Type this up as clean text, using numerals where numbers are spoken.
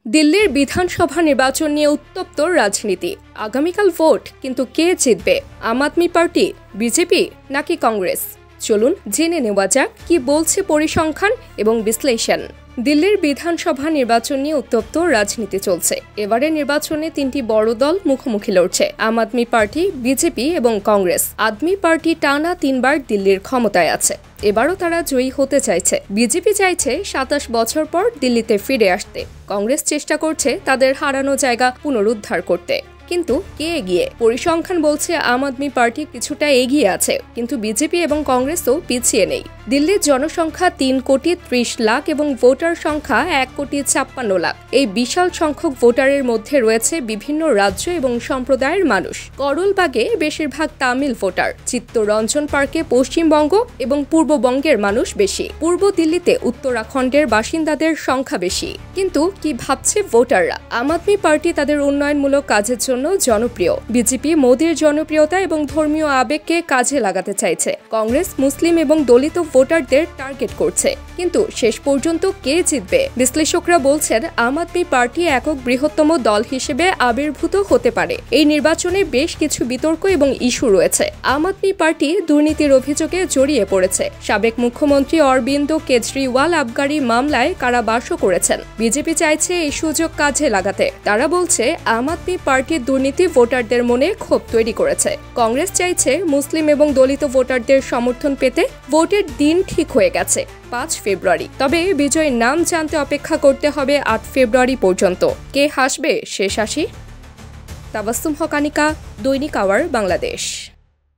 দিল্লির বিধানসভা নির্বাচন নিয়ে উত্তপ্ত রাজনীতি। আগামীকাল ভোট, কিন্তু কে জিতবে? আম আদমি পার্টি, বিজেপি নাকি কংগ্রেস? চলুন জেনে নেওয়া যাক কি বলছে পরিসংখ্যান এবং বিশ্লেষণ। দিল্লির বিধানসভা নির্বাচন নিয়ে উত্তপ্ত রাজনীতি চলছে। এবারের নির্বাচনে তিনটি বড় দল মুখোমুখি লড়ছে: আম আদমি পার্টি, বিজেপি এবং কংগ্রেস। আদমি পার্টি টানা 3বার দিল্লির ক্ষমতায় আছে, এবারও তারা জয়ী হতে চাইছে। বিজেপি চাইছে 27 বছর পর দিল্লিতে ফিরে আসতে। কংগ্রেস চেষ্টা করছে তাদের হারানো জায়গা পুনরুদ্ধার করতে। কিন্তু কে এগিয়ে? পরিসংখ্যান বলছে আম আদমি পার্টি কিছুটা এগিয়ে আছে, কিন্তু বিজেপি এবং কংগ্রেসও পিছিয়ে নেই। দিল্লির জনসংখ্যা 3,30,00,000 এবং ভোটার সংখ্যা 1,56,00,000। এই বিশাল সংখ্যক ভোটারের মধ্যে রয়েছে বিভিন্ন রাজ্য এবং সম্প্রদায়ের মানুষ। করলবাগে বেশিরভাগ তামিল ভোটার, চিত্তরঞ্জন পার্কে পশ্চিমবঙ্গ এবং পূর্ববঙ্গের মানুষ বেশি। পূর্ব দিল্লিতে উত্তরাখণ্ডের বাসিন্দাদের সংখ্যা বেশি। কিন্তু কি ভাবছে ভোটাররা? আম আদমি পার্টি তাদের উন্নয়নমূলক কাজের জন্য জনপ্রিয়। বিজেপি মোদির জনপ্রিয়তা এবং ধর্মীয় আবেগকে কাজে লাগাতে চাইছে। কংগ্রেস মুসলিম এবং দলিত ভোটারদের টার্গেট করছে। কিন্তু শেষ পর্যন্ত কে জিতবে? বিশ্লেষকরা বলছেন আম আদমি পার্টি একক বৃহত্তম দল হিসেবে আবির্ভূত হতে পারে। এই নির্বাচনে বেশ কিছু বিতর্ক এবং ইস্যু রয়েছে। আম আদমি পার্টি দুর্নীতির অভিযোগে জড়িয়ে পড়েছে। সাবেক মুখ্যমন্ত্রী অরবিন্দ কেজরিওয়াল আবগারি মামলায় কারাবাসও করেছেন। বিজেপি চাইছে এই সুযোগ কাজে লাগাতে। তারা বলছে আম আদমি পার্টির দুর্নীতি ভোটারদের মনে ক্ষোভ তৈরি করেছে। কংগ্রেস চাইছে মুসলিম এবং দলিত ভোটারদের সমর্থন পেতে। ভোটের দিন ঠিক হয়ে গেছে 5 ফেব্রুয়ারি। তবে বিজয়ের নাম জানতে অপেক্ষা করতে হবে 8 ফেব্রুয়ারি পর্যন্ত। কে হাসবে শেষ হাসি? তাবাসসুম হক আনিকা, দৈনিক আওয়ার, বাংলাদেশ।